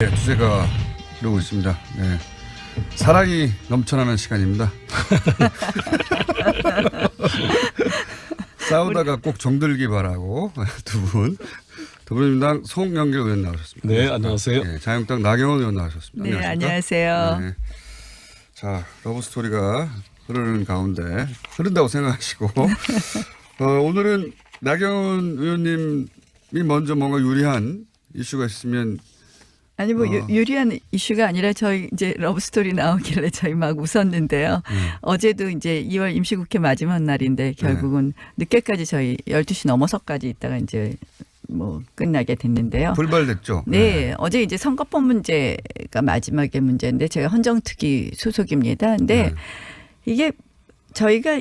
네, 주제가 이러고 있습니다. 네. 사랑이 넘쳐나는 시간입니다. 싸우다가 꼭 정들기 바라고 두 분. 더불어민주당 송영길 의원 나오셨습니다. 네, 안녕하세요. 네, 자유한국당 나경원 의원 나오셨습니다. 네, 안녕하세요. 네. 자, 러브스토리가 흐르는 가운데 흐른다고 생각하시고 오늘은 나경원 의원님이 먼저 뭔가 유리한 이슈가 있으면 아니 뭐 유리한 이슈가 아니라 저희 이제 러브스토리 나오길래 저희 막 웃었는데요. 어제도 이제 2월 임시국회 마지막 날인데 결국은 늦게까지 저희 12시 넘어서까지 있다가 이제 뭐 끝나게 됐는데요. 불발됐죠. 네, 어제 이제 선거법 문제가 마지막의 문제인데 제가 헌정특위 소속입니다. 근데 이게 저희가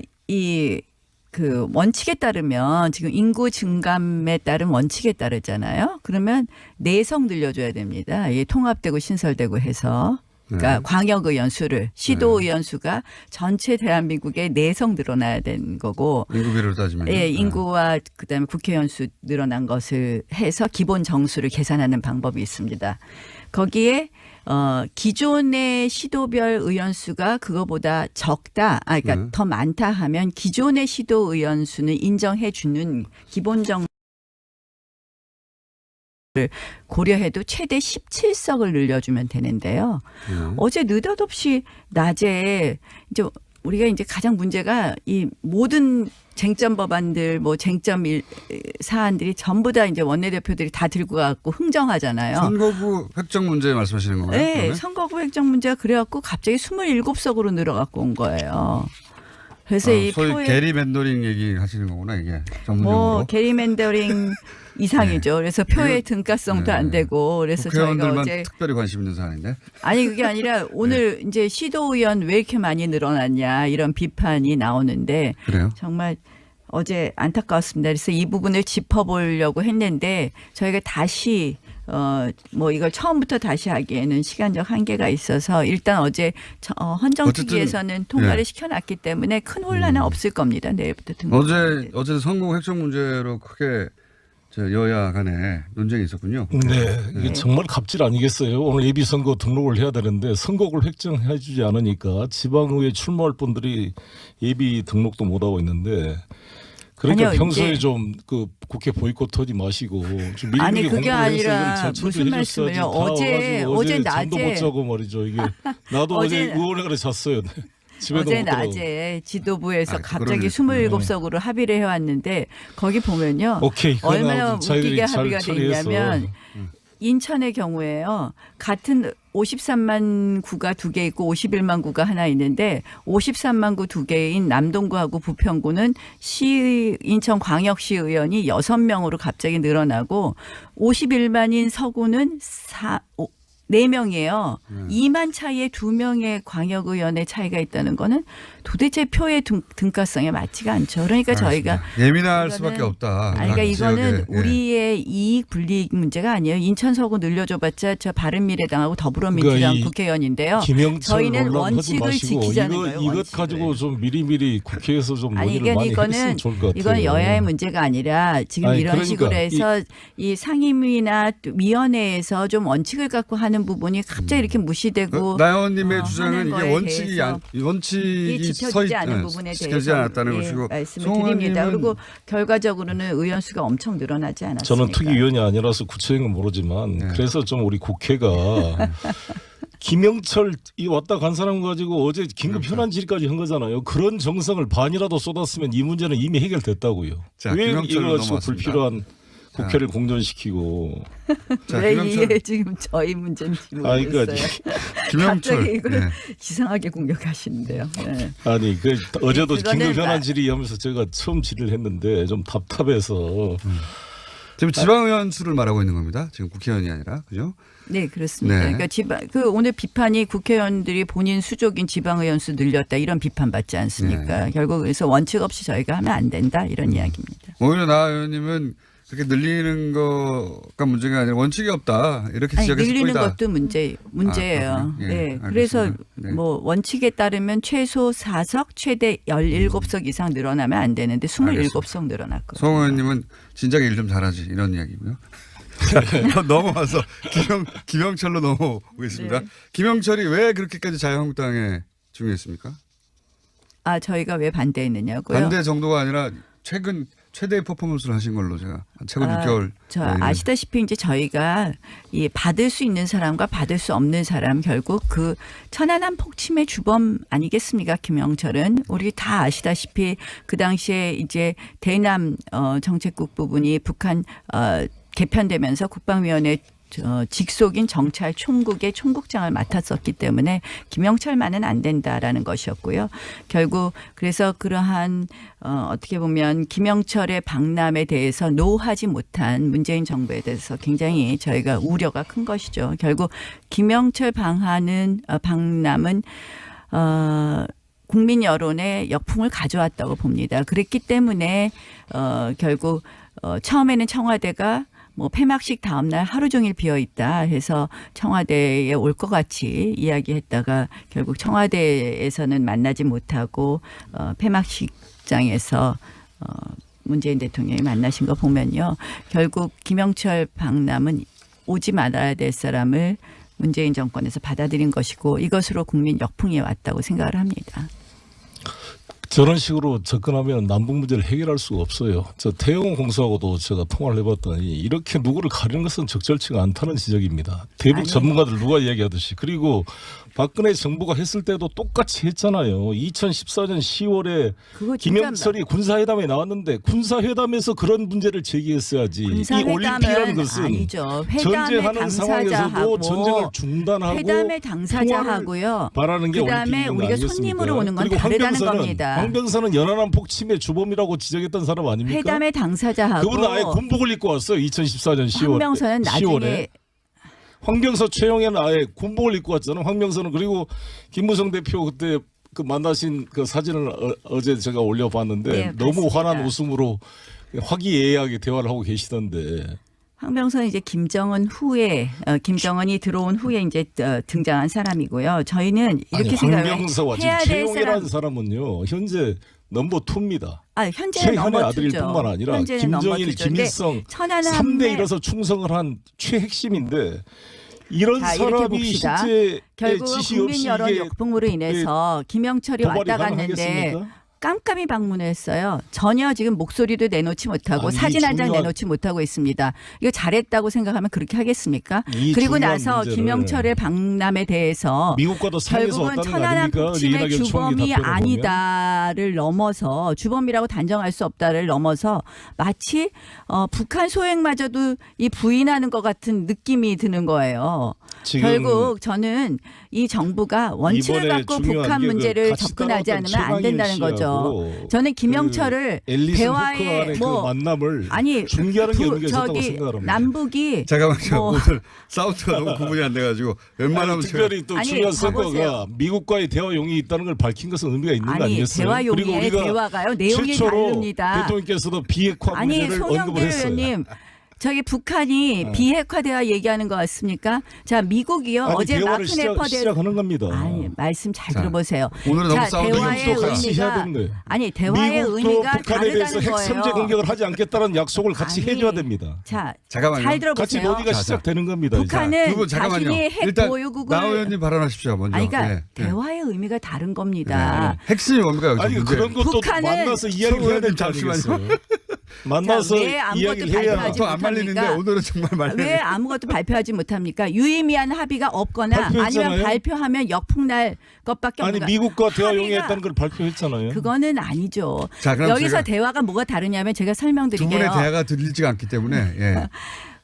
그 원칙에 따르면 지금 인구 증감에 따른 원칙에 따르잖아요. 그러면 내석 늘려줘야 됩니다. 이게 통합되고 신설되고 해서. 그러니까 광역의원 수를 시도의원 수가 전체 대한민국의 내석 늘어나야 되는 거고. 인구비를 따지면. 예, 인구와 그다음에 국회의원 수 늘어난 것을 해서 기본 정수를 계산하는 방법이 있습니다. 거기에 기존의 시도별 의원 수가 그거보다 적다, 그러니까 더 많다 하면 기존의 시도 의원 수는 인정해 주는 기본 정수를 고려해도 최대 17석을 늘려주면 되는데요. 어제 느닷없이 낮에 이제 우리가 이제 가장 문제가 이 모든 쟁점 법안들 뭐 쟁점 사안들이 전부 다 이제 원내대표들이 다 들고 가고 흥정하잖아요. 선거구 획정 문제 말씀하시는 건가요? 네, 그러면? 선거구 획정 문제가 그래갖고 갑자기 27석으로 늘어갖고 온 거예요. 그래서 이 소위 표에 게리맨더링 얘기 하시는 거구나 이게 전문용어로. 뭐 게리맨더링 이상이죠. 그래서 표의 등가성도 안 되고 그래서 저희가 국회의원들만 어제 특별히 관심 있는 사안인데. 아니 그게 아니라 오늘 이제 시도의원 왜 이렇게 많이 늘어났냐 이런 비판이 나오는데 그래요? 정말 어제 안타까웠습니다. 그래서 이 부분을 짚어보려고 했는데 저희가 다시 뭐 이걸 처음부터 다시 하기에는 시간적 한계가 있어서 일단 어제 헌정특위에서는 통과를 시켜놨기 때문에 큰 혼란은 없을 겁니다. 내일부터 등록. 어제 선거구 획정 문제로 크게 여야 간에 논쟁이 있었군요. 네, 이게 정말 갑질 아니겠어요. 오늘 예비선거 등록을 해야 되는데 선거구를 획정해주지 않으니까 지방의회 출마할 분들이 예비 등록도 못하고 있는데 그러니까 아니요, 평소에 이제 좀 그 국회 보이콧하지 마시고 좀 미리미리 아니 그게 공부를 해서 아니라 이건 제출도 무슨 해줬어야지. 말씀이에요. 어제 잠도 못 낮에 자고 말이죠. 이게 나도 어제 의원회관에 잤어요. 집에도 어제 못 들어가고. 낮에 지도부에서 갑자기 그러네. 27석으로 합의를 해왔는데 거기 보면요. 오케이. 얼마나 자기들이 웃기게 잘 합의가 돼 처리해서. 있냐면 인천의 경우에요. 같은 53만 구가 두 개 있고 51만 구가 하나 있는데 53만 구 두 개인 남동구하고 부평구는 인천광역시 의원이 6명으로 갑자기 늘어나고 51만인 서구는 4명이에요. 2만 차이에 2명의 광역의원의 차이가 있다는 거는 도대체 표의 등가성에 맞지가 않죠. 그러니까 저희가 예민할 수밖에 없다. 그러니까 이거는 지역에. 우리의 이익 불이익 문제가 아니에요. 인천 서구 늘려줘봤자 저 바른미래당하고 더불어민주당 그러니까 국회의원인데요. 김영철 저희는 논란 하지 원칙을 마시고 지키자는 이거, 거예요. 이것 원칙을. 가지고 좀 미리미리 국회에서 좀 아니 논의를 많이 이거는 했으면 좋을 것 같아요. 이건 여야의 문제가 아니라 지금 아니, 이런 그러니까 식으로 해서 이 상임위나 또 위원회에서 좀 원칙을 갖고 하는 부분이 갑자기 이렇게 무시되고 나영원님의 주장은 하는 이게 거에 원칙이 대해서 원칙이 지켜지지 않은 부분에 지켜지지 대해서 않았다는 것이고 말씀을 드립니다. 그리고 결과적으로는 의원 수가 엄청 늘어나지 않았습니까? 저는 특위위원이 아니라서 구체적인 건 모르지만 그래서 좀 우리 국회가 김영철 이 왔다 간 사람 가지고 어제 긴급 현안 질의까지 한 거잖아요. 그런 정성을 반이라도 쏟았으면 이 문제는 이미 해결됐다고요. 자, 왜 김영철로 이걸 가지고 넘어왔습니다. 불필요한 국회를 공전시키고. 자, 왜 김영철 이게 지금 저희 문제인지 아니, 모르겠어요. 그러니까 김영철. 갑자기 이걸 네. 이상하게 공격하시는데요. 네. 아니 그 어제도 그거는 긴급 현안 질의하면서 제가 처음 질의를 했는데 좀 답답해서 지금 지방의원 수를 말하고 있는 겁니다. 지금 국회의원이 아니라 그죠? 네, 그렇습니다. 네. 그러니까 오늘 비판이 국회의원들이 본인 수족인 지방의원 수 늘렸다 이런 비판 받지 않습니까? 결국 그래서 원칙 없이 저희가 하면 안 된다 이런 이야기입니다. 오히려 나 의원님은 그렇게 늘리는 거가 문제가 아니라 원칙이 없다 이렇게 아니, 지적했을 늘리는 뿐이다. 것도 문제예요. 그렇군요. 예, 네. 알겠습니다. 그래서 네. 뭐 원칙에 따르면 최소 4석 최대 17석 이상 늘어나면 안 되는데 27석 늘어났거든요. 송 의원님은 진작에 일 좀 잘하지 이런 이야기고요. 넘어와서 김영철로 넘어오겠습니다. 네. 김영철이 왜 그렇게까지 자유한국당에 중요했습니까? 아 저희가 왜 반대했느냐고요? 반대 정도가 아니라 최근 최대의 퍼포먼스를 하신 걸로 제가 최근 6개월. 저 아시다시피 이제 저희가 이 받을 수 있는 사람과 받을 수 없는 사람 결국 그 천안함 폭침의 주범 아니겠습니까? 김영철은 우리 다 아시다시피 그 당시에 이제 대남 정책국 부분이 북한 개편되면서 국방위원회 직속인 정찰 총국의 총국장을 맡았었기 때문에 김영철만은 안 된다라는 것이었고요. 결국 그래서 그러한 어떻게 보면 김영철의 방남에 대해서 노하지 못한 문재인 정부에 대해서 굉장히 저희가 우려가 큰 것이죠. 결국 김영철 방남은 국민 여론의 역풍을 가져왔다고 봅니다. 그랬기 때문에 결국 처음에는 청와대가 뭐 폐막식 다음 날 하루 종일 비어 있다 해서 청와대에 올 것 같이 이야기했다가 결국 청와대에서는 만나지 못하고 폐막식장에서 문재인 대통령이 만나신 거 보면요. 결국 김영철 방남은 오지 말아야 될 사람을 문재인 정권에서 받아들인 것이고 이것으로 국민 역풍이 왔다고 생각을 합니다. 저런 식으로 접근하면 남북 문제를 해결할 수가 없어요. 저 태영호 공수하고도 제가 통화를 해봤더니 이렇게 누구를 가리는 것은 적절치가 않다는 지적입니다. 대북 아니. 전문가들 누가 이야기하듯이. 그리고 박근혜 정부가 했을 때도 똑같이 했잖아요. 2014년 10월에 그거 진짜 김영철이 군사회담에 나왔는데 군사회담에서 그런 문제를 제기했어야지. 이 올림픽이라는 것은 아니죠. 회담의 전쟁하는 상황에서도 당사자하고 전쟁을 중단하고 회담의 당사자하고요. 바라는 게 그다음에 올림픽인 거 우리가 아니겠습니까? 손님으로 오는 건 그리고 다르다는 겁니다. 황병선은 연안함 폭침의 주범이라고 지적했던 사람 아닙니까? 회담의 당사자하고 그분은 아예 군복을 입고 왔어요. 2014년 10월. 황병선은 나중에 10월에. 황병서 최영애는 아예 군복을 입고 왔잖아요. 황병선은. 그리고 김무성 대표 그때 그 만나신 그 사진을 어제 제가 올려봤는데 네, 너무 봤습니다. 환한 웃음으로 화기애애하게 대화를 하고 계시던데. 황병선은 이제 김정은 후에 김정은이 들어온 후에 이제 등장한 사람이고요. 저희는 이렇게 생각해요. 황병서와 지금 해야 될 최영애라는 사람은요. 현재 넘버 2입니다. 현재는 최현의 넘버 아들일 2죠. 뿐만 아니라 현재는 넘버 김정일, 2죠. 근데 김일성 천안함에 3대 1에서 충성을 한 최핵심인데 이런 자, 이렇게 사람이 봅시다. 실제 결국 지시 국민 없이 여론 이게 역풍으로 인해서 김영철이 도발이 왔다 갔는데 가능하겠습니까? 깜깜이 방문을 했어요. 전혀 지금 목소리도 내놓지 못하고 아니, 사진 한 장 중요한- 내놓지 못하고 있습니다. 이거 잘했다고 생각하면 그렇게 하겠습니까? 이 그리고 중요한 나서 문제를 김영철의 방남에 대해서 미국과도 상의해서 결국은 왔다는 거 천안함 아닙니까? 폭침의 이낙연 총리 주범이 답변을 보면. 아니다를 넘어서 주범이라고 단정할 수 없다를 넘어서 마치 북한 소행마저도 이 부인하는 것 같은 느낌이 드는 거예요. 지금 결국 저는 이 정부가 원칙을 이번에 갖고 중요한 북한 게 그 문제를 같이 접근하지 따라왔던 않으면 안 된다는 최강일 거죠. 씨하고 저는 김영철을 그 앨리슨 대화에 후커간의 뭐 그 만남을 아니 중계하는 게 의미가 있었다고 저기 생각합니다. 남북이 잠깐만요. 뭐- 오늘 사우트가 너무 구분이 안 돼가지고 웬만하면 제가 특별히 또 아니, 중요한 봐보세요. 선거가 미국과의 대화 용이 있다는 걸 밝힌 것은 의미가 있는 거 아니 아니겠어요? 대화 그리고 용의 우리가 대화가요 내용이 최초로 다릅니다. 대통령께서도 비핵화 아니 문제를 언급을 송영길 했어요. 의원님 저기 북한이 비핵화 대화 얘기하는 것 같습니까? 자 미국이요 아니, 어제 대화를 마크네퍼 시작하는 겁니다. 아니 말씀 잘 자, 들어보세요. 오늘은 너무 자 싸우는 대화의 미국도 같이 해야 의미가 되는 거예요. 아니 대화의 미국도 의미가 북한에 대해서 다르다는 핵 선제 거예요. 공격을 하지 않겠다는 약속을 같이 아니, 해줘야 됩니다. 자, 잠깐만요. 잘 같이 들어보세요. 논의가 자, 시작되는 겁니다. 이제. 북한은 두 분 잠깐만요. 자신이 핵 일단 보유국을 나 의원님 발언하십시오 먼저. 아니, 그러니까 네, 네. 대화의 의미가 다른 겁니다. 핵심이 뭡니까 여기서 아니 문제. 그런 것도 북한은- 만나서 이야기를 해야 될 거 잠시만요. 아니겠어요. 만나서 자, 왜 아무것도 이야기를 해야 발표하지 보통 안 말리는데 못합니까? 오늘은 정말 말리는. 왜 아무것도 발표하지 못합니까? 유의미한 합의가 없거나 발표했잖아요. 아니면 발표하면 역풍날 것밖에 아니 없는 미국과 대화 용이 합의가- 했다는 걸 발표했잖아요. 그거는 아니죠. 자, 그럼 여기서 제가 대화가 뭐가 다르냐면 제가 두 설명드릴게요. 분의 대화가 들리지가 않기 때문에 예.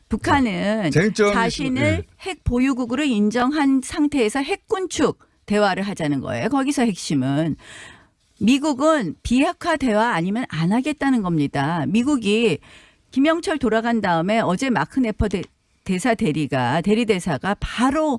북한은 쟁점이 자신을 예. 핵 보유국으로 인정한 상태에서 핵군축 대화를 하자는 거예요. 거기서 핵심은 미국은 비핵화 대화 아니면 안 하겠다는 겁니다. 미국이 김영철 돌아간 다음에 어제 마크 네퍼 대리대사가 바로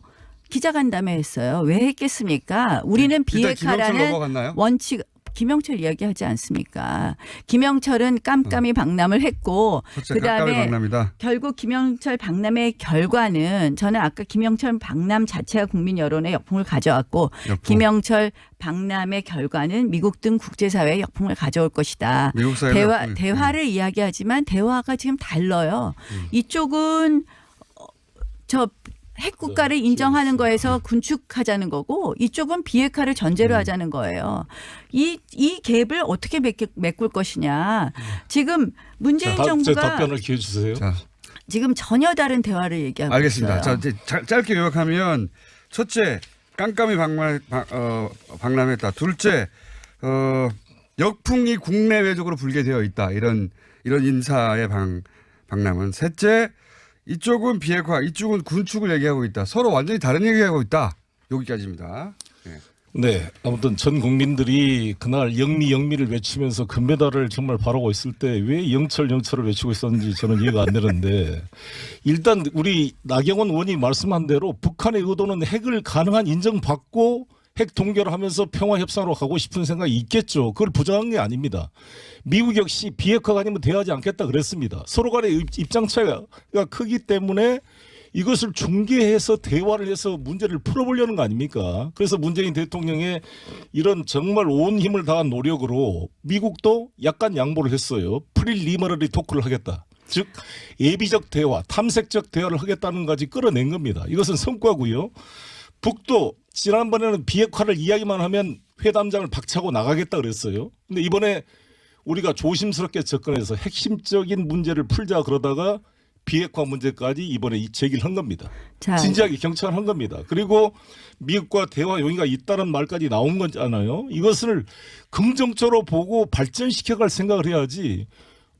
기자간담회 했어요. 왜 했겠습니까? 우리는 일단 김영철 비핵화라는 넘어갔나요? 원칙 김영철 이야기하지 않습니까? 김영철은 깜깜이 방남을 했고 첫째 그다음에 깜깜이 박람이다. 결국 김영철 방남의 결과는 저는 아까 김영철 방남 자체가 국민 여론의 역풍을 가져왔고 역풍. 김영철 방남의 결과는 미국 등 국제사회의 역풍을 가져올 것이다. 미국 사회의 역풍이. 대화를 이야기하지만 대화가 지금 달라요. 이쪽은 저 핵국가를 인정하는 거에서 군축하자는 거고 이쪽은 비핵화를 전제로 하자는 거예요. 이 갭을 어떻게 메꿀 것이냐. 지금 문재인 정부가 답변을 기회 주세요. 자, 지금 전혀 다른 대화를 얘기하고 알겠습니다. 있어요. 자, 이제 짧게 요약하면 첫째 깜깜이 박람했다. 둘째 역풍이 국내외적으로 불게 되어 있다. 이런 인사의 박람은. 셋째 이쪽은 비핵화, 이쪽은 군축을 얘기하고 있다. 서로 완전히 다른 얘기하고 있다. 여기까지입니다. 네. 네, 아무튼 전 국민들이 그날 영미를 외치면서 금메달을 정말 바라고 있을 때 왜 영철을 외치고 있었는지 저는 이해가 안 되는데 일단 우리 나경원 의원이 말씀한 대로 북한의 의도는 핵을 가능한 인정받고 핵 동결을 하면서 평화 협상으로 가고 싶은 생각이 있겠죠. 그걸 부정한 게 아닙니다. 미국 역시 비핵화가 아니면 대화하지 않겠다 그랬습니다. 서로 간의 입장 차이가 크기 때문에 이것을 중개해서 대화를 해서 문제를 풀어보려는 거 아닙니까? 그래서 문재인 대통령의 이런 정말 온 힘을 다한 노력으로 미국도 약간 양보를 했어요. 프릴리미너리 토크를 하겠다. 즉 예비적 대화, 탐색적 대화를 하겠다는 것까지 끌어낸 겁니다. 이것은 성과고요. 북도 지난번에는 비핵화를 이야기만 하면 회담장을 박차고 나가겠다 그랬어요. 근데 이번에 우리가 조심스럽게 접근해서 핵심적인 문제를 풀자 그러다가 비핵화 문제까지 이번에 제기를 한 겁니다. 자, 진지하게 경청한 겁니다. 그리고 미국과 대화 용의가 있다는 말까지 나온 거잖아요. 이것을 긍정적으로 보고 발전시켜갈 생각을 해야지.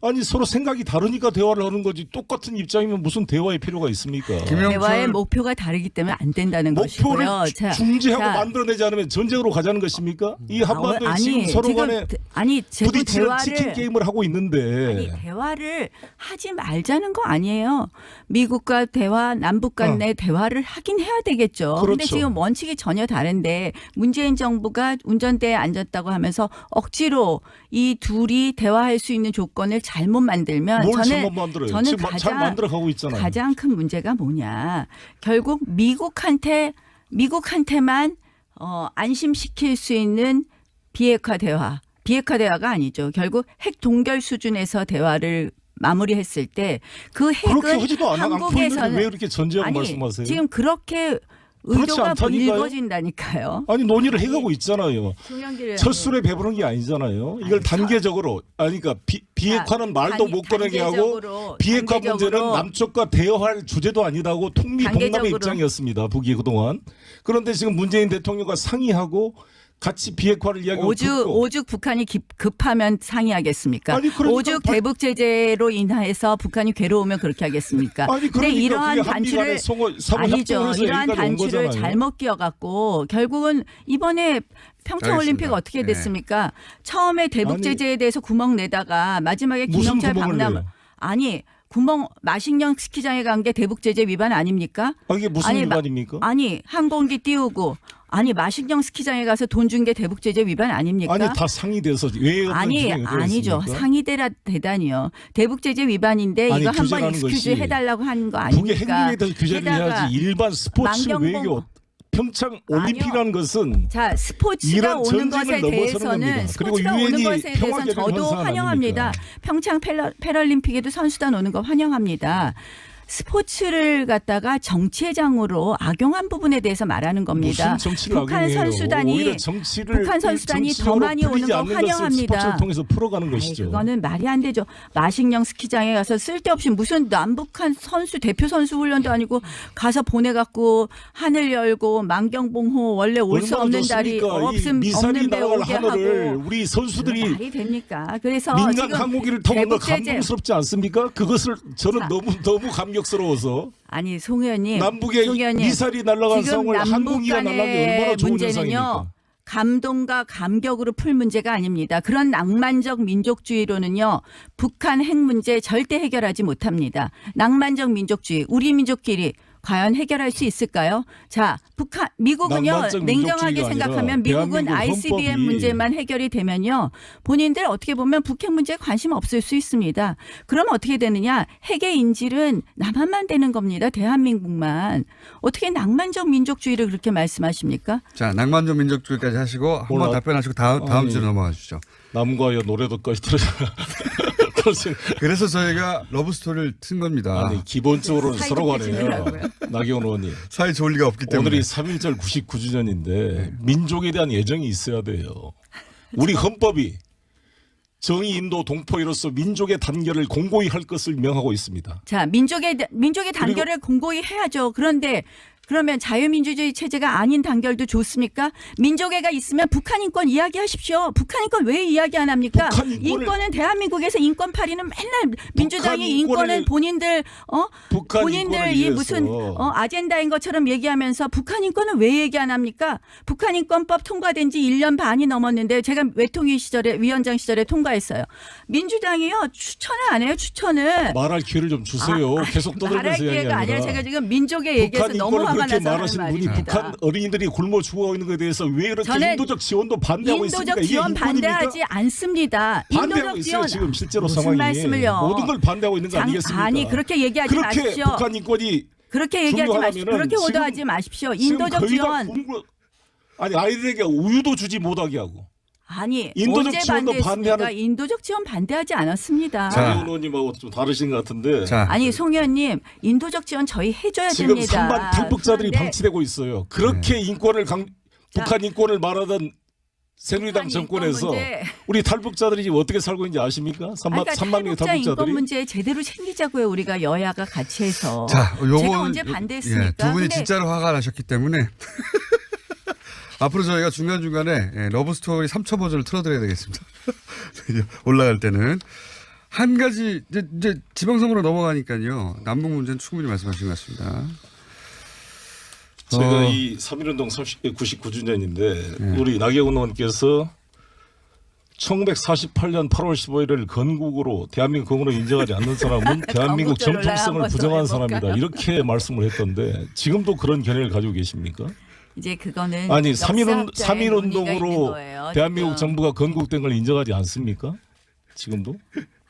아니 서로 생각이 다르니까 대화를 하는 거지 똑같은 입장이면 무슨 대화의 필요가 있습니까? 대화의 목표가 다르기 때문에 안 된다는 목표를 것이고요. 중지하고 만들어내지 않으면 전쟁으로 가자는 것입니까? 이 한반도에 지금 서로 간에 부딪히는 치킨 게임을 하고 있는데 대화를 하지 말자는 거 아니에요. 미국과 대화, 남북 간의 대화를 하긴 해야 되겠죠. 그런데 그렇죠. 지금 원칙이 전혀 다른데 문재인 정부가 운전대에 앉았다고 하면서 억지로 이 둘이 대화할 수 있는 조건을 잘못 만들면 뭘 잘못 만들어요? 저는 지금 잘 만들어가고 있잖아요. 가장 큰 문제가 뭐냐. 결국 미국한테만 안심시킬 수 있는 비핵화 대화가 아니죠. 결국 핵 동결 수준에서 대화를 마무리했을 때 그 핵은 그렇게 하지도 않고 한국에서는 왜 이렇게 전제하고 말씀하세요? 지금 그렇게 의도가 읽어진다니까요. 아니 논의를 해가고 있잖아요. 첫 술에 배부른 게 아니잖아요. 이걸 단계적으로 그러니까 비핵화는 말도 못 꺼내게 하고 비핵화 문제는 남쪽과 대화할 주제도 아니라고 통미동남의 입장이었습니다. 북이 그동안. 그런데 지금 문재인 대통령과 상의하고 같이 비핵화를 이야기하고 오죽 북한이 급하면 상의하겠습니까? 아니, 그러니까 오죽 대북 제재로 인해서 북한이 괴로우면 그렇게 하겠습니까? 아니, 근데 이러한 단추를 아니죠. 이러한 단추를 잘못 끼워갖고 결국은 이번에 평창올림픽 어떻게 됐습니까? 처음에 대북 제재에 대해서 구멍 내다가 마지막에 김영철 박람 마식령 스키장에 간 게 대북 제재 위반 아닙니까? 이게 무슨 위반입니까? 항공기 띄우고 마식령 스키장에 가서 돈 준 게 대북 제재 위반 아닙니까? 다 상의돼서 왜 아니죠. 상의되다니요. 대북 제재 위반인데 이거 한번 익스큐즈 해달라고 한 거 아닙니까? 북의 핵무기에 대해서 규제를 해야지. 일반 스포츠 외교 평창 올림픽이라는 것은 스포츠가 오는 것에 대해서는 저도 환영합니다. 평창 패럴림픽에도 선수단 오는 거 환영합니다. 스포츠를 갖다가 정치회장으로 악용한 부분에 대해서 말하는 겁니다. 무슨 정치를 악용해요? 북한 선수단이 더 많이 오는 거 환영합니다. 스포츠를 통해서 풀어가는 것이죠. 그거는 말이 안 되죠. 마식령 스키장에 가서 쓸데없이 무슨 남북한 대표 선수 훈련도 아니고 가서 보내갖고 하늘 열고 만경봉호 원래 올 수 없는 달이 없는 데 오게 하고 우리 선수들이 말이 됩니까? 그래서 민간 항공기를 타고 건 감동스럽지 않습니까? 그것을 저는 너무 감격스러워서. 송 의원님. 남북의 미사일이 날아간 상황을 항공기가 날아간 게 얼마나 좋은 현상입니까? 감동과 감격으로 풀 문제가 아닙니다. 그런 낭만적 민족주의로는요. 북한 핵 문제 절대 해결하지 못합니다. 낭만적 민족주의. 우리 민족끼리 과연 해결할 수 있을까요? 자, 미국은요. 냉정하게 생각하면 미국은 ICBM 문제만 해결이 되면요. 본인들 어떻게 보면 북핵 문제에 관심 없을 수 있습니다. 그럼 어떻게 되느냐. 핵의 인질은 남한만 되는 겁니다. 대한민국만. 어떻게 낭만적 민족주의를 그렇게 말씀하십니까? 자, 낭만적 민족주의까지 하시고 한번 답변하시고 다음 주로 넘어가 주시죠. 남과 여 노래도까지 그래서 저희가 러브 스토리를 튼 겁니다. 아니 기본적으로 사이 서로 좋게 간에요. 지내라고요. 나경원 의원님. 사이 좋을 리가 없기 때문에. 오늘이 3.1절 99주년인데 민족에 대한 애정이 있어야 돼요. 우리 헌법이 정의, 인도, 동포로서 민족의 단결을 공고히 할 것을 명하고 있습니다. 자, 민족의 단결을 공고히 해야죠. 그런데 그러면 자유민주주의 체제가 아닌 단결도 좋습니까? 민족애가 있으면 북한 인권 이야기하십시오. 북한 인권 왜 이야기 안 합니까? 북한 인권을- 인권은 대한민국에서 인권파리는 맨날 민주당이 인권은 본인들 북한 본인들 인권을 이 위해서. 무슨 아젠다인 것처럼 얘기하면서 북한 인권은 왜 얘기 안 합니까? 북한 인권법 통과된 지 1년 반이 넘었는데 제가 외통위 시절에 위원장 시절에 통과했어요. 민주당이요 추천을 안 해요. 추천을. 말할 기회를 좀 주세요. 계속 말할 떠들면서 기회가 이야기하느라. 아니라 제가 지금 민족의 얘기해서 북한 너무 인권을 화가 그렇게 나서 하는 말하신 분이 말입니다. 북한 어린이들이 굶어 죽어 있는 것에 대해서 왜 이렇게 저는 인도적 지원도 반대하고 있습니까? 인도적 이게 지원 인권입니까? 반대하지 않습니다. 반대하고 인도적 있어요. 지원 지금 실제로 무슨 상황이 말씀을요? 모든 걸 반대하고 있는 거 아니겠습니까? 아니 그렇게 얘기하지 그렇게 마십시오. 북한 인권이 그렇게 얘기하지 마십시오. 중요하면은 그렇게 지금- 호도하지 마십시오. 지금 인도적 거의 다 지원 아니 아이들에게 우유도 주지 못하게 하고 아니 인도적 언제 지원도 반대했습니까? 반대하는- 인도적 지원 반대하지 않았습니다. 자. 장 의원님하고 좀 다르신 것 같은데 자, 아니 송 의원님 인도적 지원 저희 해줘야 지금 됩니다. 3만 탈북자들이 그런데 방치되고 있어요. 그렇게 인권을 북한 인권을 말하던 새누리당 북한 정권에서 인권 문제. 우리 탈북자들이 지금 어떻게 살고 있는지 아십니까? 3만 그러니까 명의 탈북자 인권 탈북자들이 문제 제대로 챙기자고요. 우리가 여야가 같이 해서. 자, 요거는 제가 언제 반대했습니까? 예, 두 분이 근데 진짜로 화가 나셨기 때문에 앞으로 저희가 중간중간에 러브 스토리 3초 버전을 틀어드려야 되겠습니다. 이제 올라갈 때는 한 가지 이제 지방선거로 넘어가니까요. 남북 문제는 충분히 말씀하신 것 같습니다. 제가 이 3.1운동 99주년인데 우리 나경원 의원께서 1948년 8월 15일을 건국으로 대한민국 건국으로 인정하지 않는 사람은 대한민국 건국절 논란 정통성을 한번 부정한 더 해볼까요? 사람이다. 이렇게 말씀을 했던데 지금도 그런 견해를 가지고 계십니까? 이제 그거는 아니 역사학자의 논의가 3.1운동으로 있는 거예요, 대한민국 지금. 정부가 건국된 걸 인정하지 않습니까? 지금도?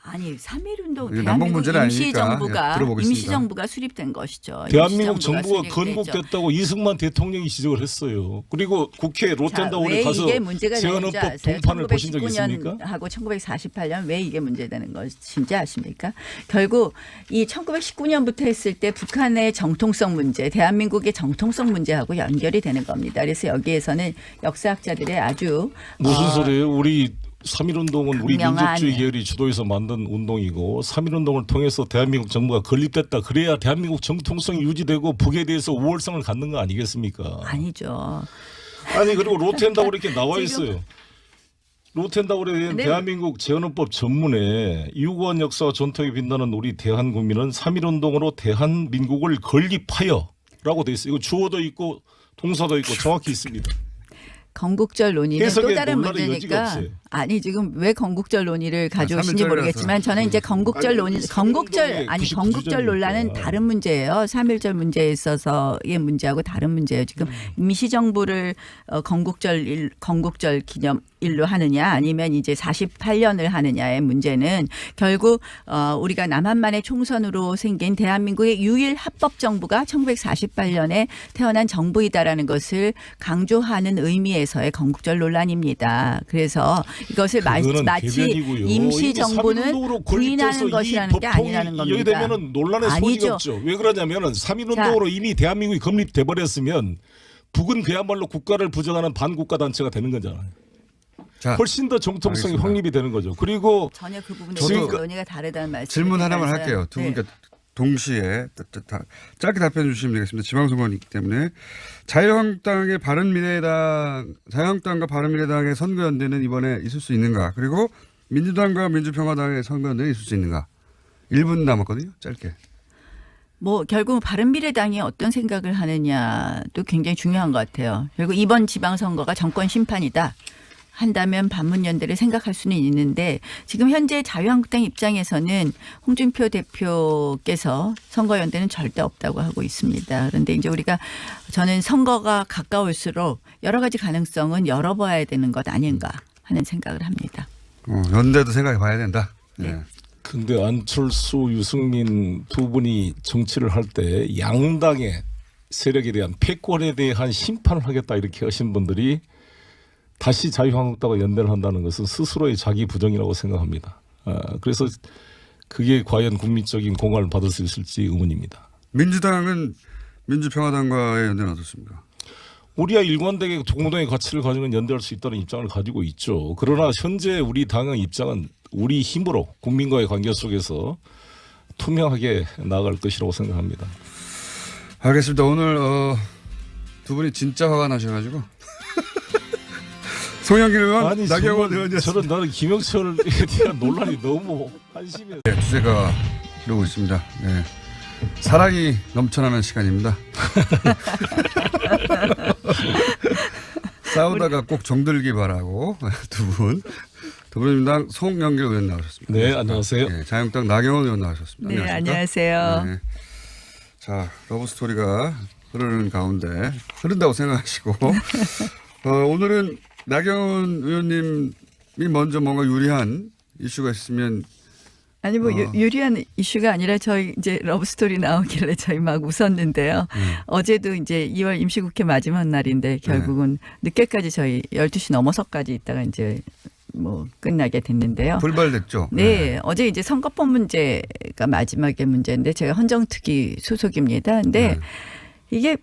아니 3.1운동 이게 남북 대한민국 문제는 아니니까 임시정부가 예, 들어보겠습니다. 임시정부가 수립된 것이죠. 대한민국 임시정부가 정부가 수립됐죠. 건국됐다고 이승만 대통령이 지적을 했어요. 그리고 국회 로텐다운에 왜 가서 이게 문제가 되는지 재헌헌법 아세요? 동판을 보신 적 있습니까? 1919년하고 1948년 왜 이게 문제되는 것인지 아십니까? 결국 이 1919년부터 했을 때 북한의 정통성 문제, 대한민국의 정통성 문제하고 연결이 되는 겁니다. 그래서 여기에서는 역사학자들의 아주 무슨 소리예요? 우리 3.1운동은 우리 분명한- 민족주의 계열이 주도해서 만든 운동이고 3.1운동을 통해서 대한민국 정부가 건립됐다. 그래야 대한민국 정통성이 유지되고 북에 대해서 우월성을 갖는 거 아니겠습니까? 아니죠. 아니 그리고 로텐다고 이렇게 나와 지금- 있어요. 로텐다고에 대한 네. 대한민국 재헌헌법 전문에 유구한 역사와 전통에 빛나는 우리 대한국민은 3.1운동으로 대한민국을 건립하여라고 돼 있어요. 이거 주어도 있고 동사도 있고 정확히 있습니다. 건국절 논의는 또 해석에 다른 논란의 여지가 문제니까 없어요. 아니 지금 왜 건국절 논의를 가져오신지 3.1절이라서. 모르겠지만 저는 이제 건국절 아니, 논의 삼일운동의 건국절 논란은 99주년이니까. 다른 문제예요. 3.1절 문제에 있어서의 문제하고 다른 문제예요. 지금 임시정부를 건국절 기념일로 하느냐 아니면 이제 48년을 하느냐의 문제는 결국 우리가 남한만의 총선으로 생긴 대한민국의 유일 합법 정부가 1948년에 태어난 정부이다라는 것을 강조하는 의미에서의 건국절 논란입니다. 그래서 이것을 그거는 마치 개변이고요. 임시정부는 이미 3.1운동으로 부인하는 건립돼서 이 것이라는 게 법통이 아니라는 겁니다. 이해되면은 논란의 소지가 아니죠. 없죠. 왜 그러냐면은 3.1운동으로 이미 대한민국이 건립돼 버렸으면 북은 그야말로 국가를 부정하는 반국가 단체가 되는 거잖아요. 자, 훨씬 더 정통성이 알겠습니다. 확립이 되는 거죠. 그리고 전혀 그 부분에 저도 대해서 논의가 다르다는 말씀. 질문 하나만 할게요. 두 네. 분께 동시에 짧게 답변해 주시면 되겠습니다. 지방선거이기 때문에 자유한국당과 바른미래당의 선거연대는 이번에 있을 수 있는가? 그리고 민주당과 민주평화당의 선거연대는 있을 수 있는가? 1분 남았거든요. 짧게. 뭐 결국 바른미래당이 어떤 생각을 하느냐도 굉장히 중요한 것 같아요. 결국 이번 지방선거가 정권 심판이다 한다면 반문연대를 생각할 수는 있는데 지금 현재 자유한국당 입장에서는 홍준표 대표께서 선거연대는 절대 없다고 하고 있습니다. 그런데 이제 저는 선거가 가까울수록 여러 가지 가능성은 열어봐야 되는 것 아닌가 하는 생각을 합니다. 연대도 생각해 봐야 된다. 네. 네. 근데 안철수, 유승민 두 분이 정치를 할 때 양당의 세력에 대한 패권에 대한 심판을 하겠다 이렇게 하신 분들이 다시 자유한국당과 연대를 한다는 것은 스스로의 자기 부정이라고 생각합니다. 그래서 그게 과연 국민적인 공감을 받을 수 있을지 의문입니다. 민주당은 민주평화당과의 연대는 어떻습니까? 우리와 일관되게 동등의 가치를 가지고 연대할 수 있다는 입장을 가지고 있죠. 그러나 현재 우리 당의 입장은 우리 힘으로 국민과의 관계 속에서 투명하게 나아갈 것이라고 생각합니다. 알겠습니다. 오늘 두 분이 진짜 화가 나셔가지고 송영길 의원, 나경원 의원이었습니다. 나는 김영철에 대한 논란이 너무 한심해요. 네, 주제가 이러고 있습니다. 네. 사랑이 넘쳐나는 시간입니다. 싸우다가 꼭 정들기 바라고 두 분. 더불어민주당 송영길 의원 나오셨습니다. 네, 안녕하세요. 네, 자유한국당 나경원 의원 나오셨습니다. 네, 안녕하세요. 네. 자, 러브스토리가 흐르는 가운데 흐른다고 생각하시고 오늘은 나경원 의원님이 먼저 뭔가 유리한 이슈가 있으면 아니 뭐 유리한 이슈가 아니라 저희 이제 러브스토리 나오길래 저희 막 웃었는데요. 어제도 이제 2월 임시국회 마지막 날인데 결국은 늦게까지 저희 12시 넘어서까지 있다가 이제 뭐 끝나게 됐는데요. 불발됐죠. 네, 어제 이제 선거법 문제가 마지막의 문제인데 제가 헌정특위 소속입니다. 근데 이게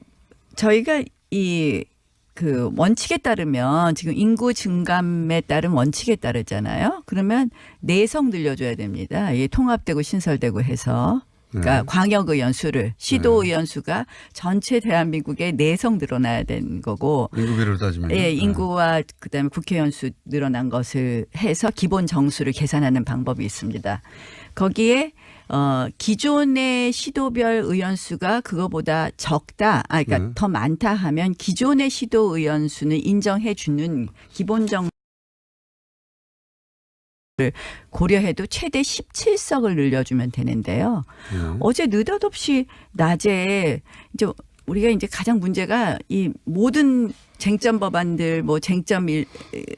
저희가 그 원칙에 따르면 지금 인구 증감에 따른 원칙에 따르잖아요. 그러면 4석 늘려줘야 됩니다. 이게 통합되고 신설되고 해서. 그러니까 광역의원 수를 시도의원 수가 전체 대한민국에 4석 늘어나야 되는 거고. 인구비로 따지면. 예, 인구와 그다음에 국회의원 수 늘어난 것을 해서 기본 정수를 계산하는 방법이 있습니다. 거기에 기존의 시도별 의원 수가 그거보다 적다, 그러니까 더 많다 하면 기존의 시도 의원 수는 인정해 주는 기본 정수를 고려해도 최대 17석을 늘려주면 되는데요. 어제 느닷없이 낮에 이제 우리가 이제 가장 문제가 이 모든 쟁점 법안들 뭐 쟁점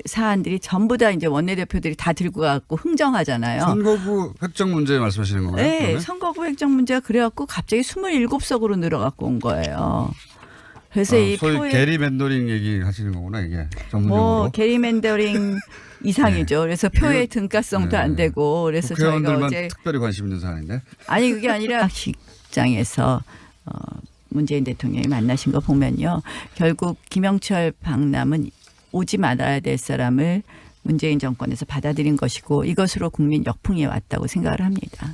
사안들이 전부 다 이제 원내대표들이 다 들고 갖고 흥정하잖아요. 선거구 획정 문제 말씀하시는 건가요? 네, 그러면? 선거구 획정 문제가 그래갖고 갑자기 27석으로 늘어갖고 온 거예요. 그래서 이 소위 표에 게리맨더링 얘기 하시는 거구나 이게 전문용어로. 뭐 게리맨더링 이상이죠. 그래서 표의 등가성도 안 되고 그래서 저희가 국회의원들만 어제 특별히 관심 있는 사안인데. 아니 그게 아니라 식장에서 문재인 대통령이 만나신 거 보면요. 결국 김영철 박람은 오지 말아야 될 사람을 문재인 정권에서 받아들인 것이고 이것으로 국민 역풍이 왔다고 생각을 합니다.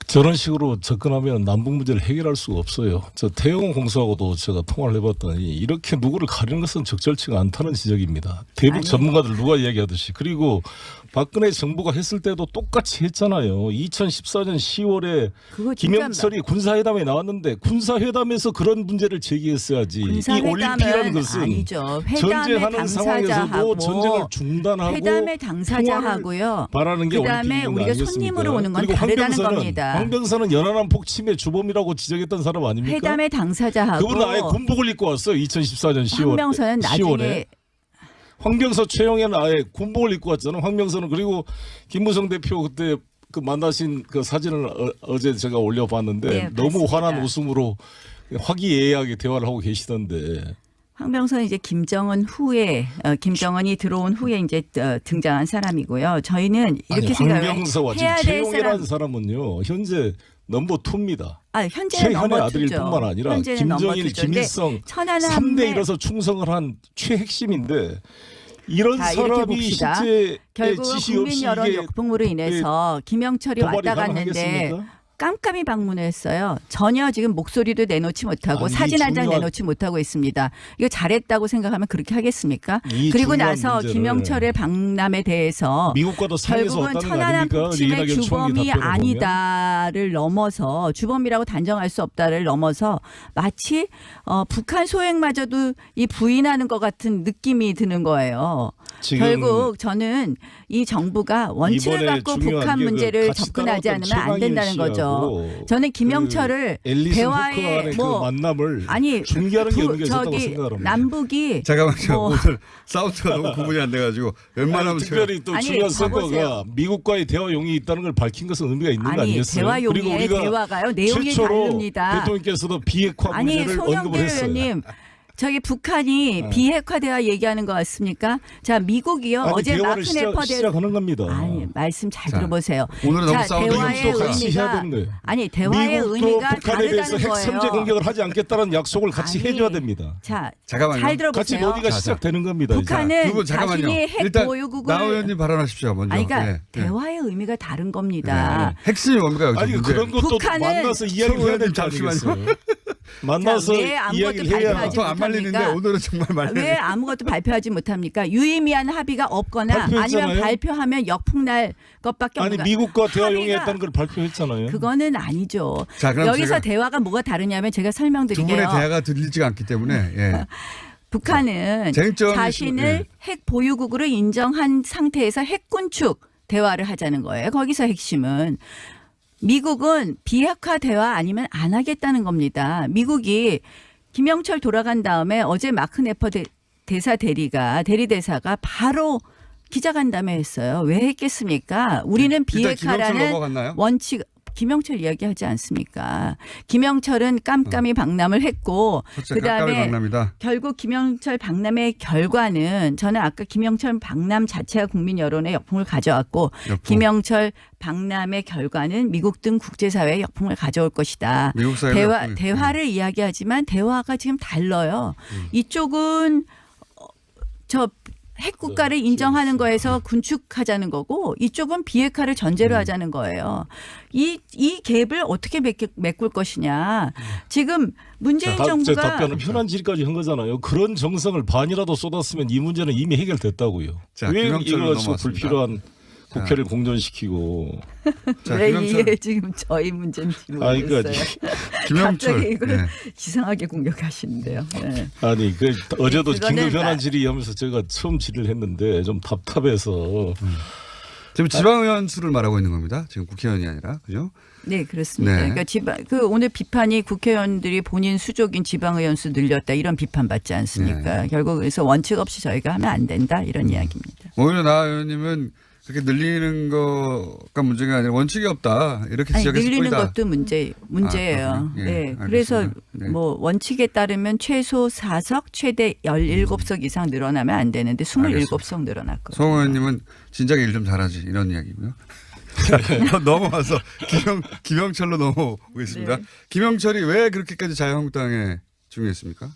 저런 식으로 접근하면 남북 문제를 해결할 수가 없어요. 저 태영호 공수하고도 제가 통화를 해봤더니 이렇게 누구를 가리는 것은 적절치가 않다는 지적입니다. 대북 아니요. 전문가들 누가 이야기하듯이. 그리고 박근혜 정부가 했을 때도 똑같이 했잖아요. 2014년 10월에 그거 진짜 김영철이 군사회담에 나왔는데 군사회담에서 그런 문제를 제기했어야지. 이 올림픽이라는 것은 아니죠. 전쟁하는 상황에서도 전쟁을 중단하고 회담의 당사자하고요. 바라는 게 그다음에 올림픽인 거 우리가 아니겠습니까? 손님으로 오는 건 그리고 다르다는 겁니다. 황병사는 연안함 폭침의 주범이라고 지적했던 사람 아닙니까? 회담의 당사자하고 그분은 아예 군복을 입고 왔어요. 2014년 10월. 황병서는 나중에 10월에. 황병서 최영애는 아예 군복을 입고 왔잖아요. 황병서는. 그리고 김무성 대표 그때 그 만나신 그 사진을 어제 제가 올려봤는데 네, 너무 봤습니다. 환한 웃음으로 화기애애하게 대화를 하고 계시던데. 황병서는 이제 김정은 후에 김정은이 들어온 후에 이제 등장한 사람이고요. 저희는 이렇게 생각을 황병서와 지금 해야 될 최영애라는 사람. 사람은요. 현재 넘버 2입니다. 현재는 최현의 넘버 아들일 2죠. 뿐만 아니라 현재는 넘버 김정일, 2죠. 근데 김일성 천안함에 3대 1에서 충성을 한 최핵심인데 이런 자, 이렇게 사람이 봅시다. 실제 결국 지시 국민 없이 여론 이게 역풍으로 인해서 김영철이 도발이 왔다 갔는데 가능하겠습니까? 깜깜이 방문을 했어요. 전혀 지금 목소리도 내놓지 못하고 아니, 사진 한 장 중요한- 내놓지 못하고 있습니다. 이거 잘했다고 생각하면 그렇게 하겠습니까? 이 그리고 중요한 나서 문제를 김영철의 박람에 대해서 미국과도 상에서 결국은 왔다는 거 천안함 아닙니까? 폭침의 이낙연 총리 주범이 답변을 보면. 아니다를 넘어서 주범이라고 단정할 수 없다를 넘어서 마치 북한 소행마저도 이 부인하는 것 같은 느낌이 드는 거예요. 지금 결국 저는 이 정부가 원칙을 이번에 갖고 중요한 북한 게 그 문제를 같이 접근하지 따라왔던 않으면 안 된다는 최강일 거죠. 씨하고 저는 김영철을 앨리슨 대화에 후커간의 그 만남을 아니 중계하는 게 의미가 있었다고 저기 생각을 합니다. 남북이 잠깐만요. 뭐- 오늘 사우트가 너무 구분이 안 돼가지고 웬만하면 아니, 특별히 또 아니, 중요한 봐보세요. 선거가 미국과의 대화 용이 있다는 걸 밝힌 것은 의미가 있는 거 아니 아니겠어요? 대화 그리고 용의 우리가 대화가요. 내용이 최초로 다릅니다. 대통령께서도 비핵화 아니 문제를 언급을 송영길 했어요. 의원님 저기 북한이 비핵화 대화 얘기하는 것 같습니까? 자, 미국이요. 아니, 어제 대화를 마크네퍼 시작하는 겁니다. 아니, 말씀 잘 자, 들어보세요. 오늘은 너무 자, 싸우는 대화의 미국도 같이 해야 의미가 되는 거예요. 아니, 대화의 미국도 의미가 북한에 대해서 다르다는 핵 거예요. 선제 공격을 하지 않겠다는 약속을 같이 아니, 해줘야 됩니다. 자, 잠깐만요. 잘 같이 들어보세요. 논의가 시작되는 겁니다. 이제. 북한은 두 분 잠깐만요. 자신이 핵 일단 보유국을 나 의원님 발언하십시오. 먼저. 아니, 그러니까 예, 예. 대화의 의미가 다른 겁니다. 핵심이 뭡니까 여기서 아니 문제. 그런 것도 북한은 만나서 이야기를 해야 될지 잠시만요. 아니겠어요. 만나서 자, 왜 아무것도 이야기를 해야 발표하지 보통 안 말리는데 못합니까? 오늘은 정말 말리는. 왜 아무것도 발표하지 못합니까? 유의미한 합의가 없거나 발표했잖아요. 아니면 발표하면 역풍날 것밖에 아니 없는 미국과 대화 합의가- 용이했다는 걸 발표했잖아요. 그거는 아니죠. 자, 그럼 여기서 제가 대화가 뭐가 다르냐면 제가 두 설명드릴게요. 분의 대화가 들리지가 않기 때문에 예. 북한은 쟁점이 자신을 예. 핵 보유국으로 인정한 상태에서 핵군축 대화를 하자는 거예요. 거기서 핵심은 미국은 비핵화 대화 아니면 안 하겠다는 겁니다. 미국이 김영철 돌아간 다음에 어제 마크네퍼 대사 대리대사가 바로 기자간담회 했어요. 왜 했겠습니까? 우리는 일단 김영철 비핵화라는 넘어갔나요? 원칙 김영철 이야기하지 않습니까? 김영철은 깜깜이 방남을 했고 첫째 깜깜이 그다음에 박람이다. 결국 김영철 박람의 결과는 저는 아까 김영철 박람 자체가 국민 여론의 역풍을 가져왔고 역풍. 김영철 박람의 결과는 미국 등 국제사회의 역풍을 가져올 것이다. 미국 사회의 역풍이. 대화를 이야기하지만 대화가 지금 달라요. 이쪽은 저 핵국가를 인정하는 거에서 군축하자는 거고 이쪽은 비핵화를 전제로 하자는 거예요. 이 갭을 어떻게 메꿀 것이냐. 지금 문재인 제 정부가 답변은 편한 질까지 한 거잖아요. 그런 정성을 반이라도 쏟았으면 이 문제는 이미 해결됐다고요. 자, 왜 김영철로 이거 저 넘어왔습니다. 불필요한 국회를 공전시키고. 자, 왜 김영철. 이게 지금 저희 문제인지 아니, 그 모르겠어요. 김영철. 갑자기 이걸 예. 이상하게 공격하시는데요. 네. 아니 그 어제도 그거는 긴급 현안 질의하면서 제가 처음 질의를 했는데 좀 답답해서 지금 지방의원 수를 말하고 있는 겁니다. 지금 국회의원이 아니라 그죠? 네, 그렇습니다. 네. 그러니까 오늘 비판이 국회의원들이 본인 수족인 지방의원 수 늘렸다 이런 비판 받지 않습니까? 네. 결국 그래서 원칙 없이 저희가 하면 안 된다 이런 이야기입니다. 오히려 나 의원님은 그렇게 늘리는 거가 문제가 아니라 원칙이 없다 이렇게 아니, 지적했을 늘리는 뿐이다. 것도 문제예요. 아, 그렇군요. 예, 네, 알겠습니다. 그래서 네. 뭐 원칙에 따르면 최소 4석 최대 17석 이상 늘어나면 안 되는데 27석 늘어났거든요. 송 의원님은 진작에 일 좀 잘하지 이런 이야기고요. 넘어와서 김영철로 넘어오겠습니다. 네. 김영철이 왜 그렇게까지 자유한국당에 중요했습니까?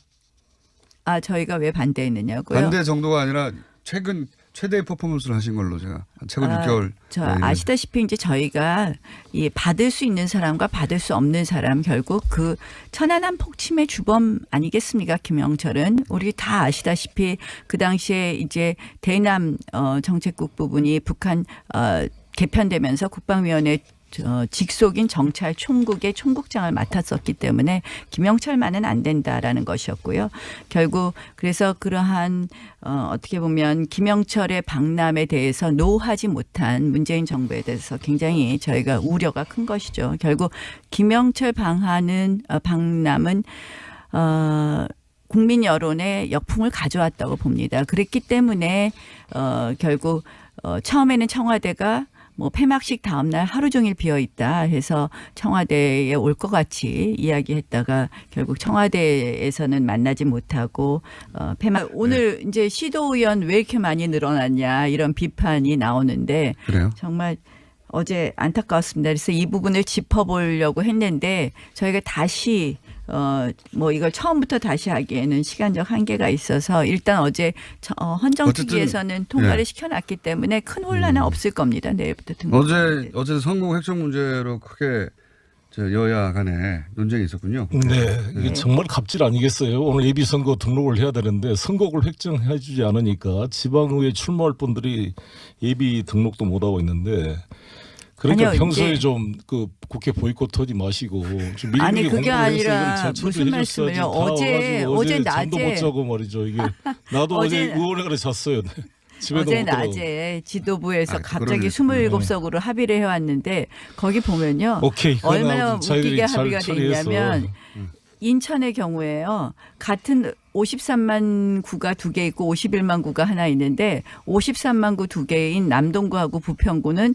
아, 저희가 왜 반대했느냐고요? 반대 정도가 아니라 최근 최대의 퍼포먼스를 하신 걸로 제가 한 최근 6개월. 저 아시다시피 이제 저희가 이 받을 수 있는 사람과 받을 수 없는 사람 결국 그 천안함 폭침의 주범 아니겠습니까? 김영철은 우리 다 아시다시피 그 당시에 이제 대남 정책국 부분이 북한 개편되면서 국방위원회 직속인 정찰 총국의 총국장을 맡았었기 때문에 김영철만은 안 된다라는 것이었고요. 결국 그래서 그러한 어떻게 보면 김영철의 방남에 대해서 노하지 못한 문재인 정부에 대해서 굉장히 저희가 우려가 큰 것이죠. 결국 김영철 방남은 국민 여론의 역풍을 가져왔다고 봅니다. 그랬기 때문에 결국 처음에는 청와대가 뭐 폐막식 다음 날 하루 종일 비어 있다 해서 청와대에 올 것 같이 이야기했다가 결국 청와대에서는 만나지 못하고 폐막 오늘 이제 시도의원 왜 이렇게 많이 늘어났냐 이런 비판이 나오는데 그래요? 정말 어제 안타까웠습니다. 그래서 이 부분을 짚어보려고 했는데 저희가 다시 뭐 이걸 처음부터 다시 하기에는 시간적 한계가 있어서 일단 어제 헌정특위에서는 통과를 예. 시켜놨기 때문에 큰 혼란은 없을 겁니다. 내일부터 등록. 어제 선거 획정 문제로 크게 여야 간에 논쟁이 있었군요. 네, 이게 정말 갑질 아니겠어요. 오늘 예비선거 등록을 해야 되는데 선거구를 획정해 주지 않으니까 지방의회 출마할 분들이 예비 등록도 못 하고 있는데 그러니까 아니요, 평소에 이제 좀 그 국회 보이콧 하지 마시고 좀 미리미리 아니, 그게 공부를 해서 아니라 이걸 잘 무슨 처리해 줬어야지. 말씀이에요. 다 어제 와가지고 잠도 낮에 못 자고 말이죠. 이게 나도 어제 의원회관에 잤어요. 집에도 어제 못 들어가고. 낮에 지도부에서 아, 갑자기 그러네. 27석으로 합의를 해왔는데 거기 보면요. 오케이, 그건 얼마나 아무튼 자기들이 웃기게 잘 합의가 돼 처리해서. 있냐면 인천의 경우에요. 같은 53만 구가 2개 있고 51만 구가 하나 있는데 53만 구 2개인 남동구하고 부평구는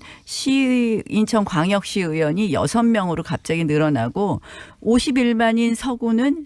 인천광역시 의원이 6명으로 갑자기 늘어나고 51만인 서구는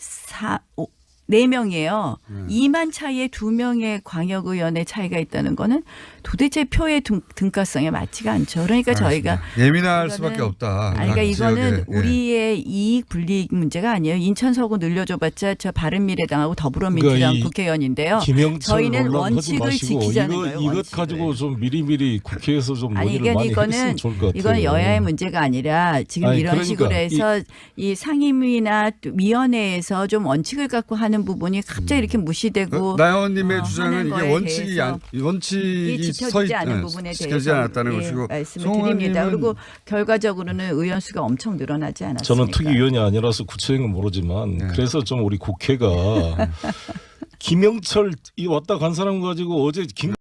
4명이에요. 2만 차이에 2명의 광역의원의 차이가 있다는 거는 도대체 표의 등가성에 맞지가 않죠. 그러니까 저희가 예민할 이거는- 수밖에 없다. 아니, 그러니까 각 이거는 지역에. 예. 우리의 이익 불이익 문제가 아니에요. 인천 서구 늘려줘봤자 저 바른미래당하고 더불어민주당 그러니까 이 국회의원인데요. 김영철 저희는 논란 하지 원칙을 마시고 지키자는 이거 거예요. 이것 원칙을. 가지고 좀 미리미리 국회에서 좀 아니 논의를 이게 많이 이거는 했으면 좋을 것 같아요. 이건 여야의 문제가 아니라 지금 아니, 이런 그러니까 식으로 해서 이 상임위나 또 위원회에서 좀 원칙을 갖고 하는 부분이 갑자기 이렇게 무시되고 나 의원님의 하는 주장은 이게 거에 원칙이 대해서 원칙이 지켜지지 않은 부분에 지켜지지 대해서 않았다는 것이고 말씀을 송 드립니다. 의원님은 그리고 결과적으로는 의원 수가 엄청 늘어나지 않았습니까? 저는 특위위원이 아니라서 구체적인 건 모르지만 네. 그래서 좀 우리 국회가 김영철 이 왔다 간 사람 가지고 어제 김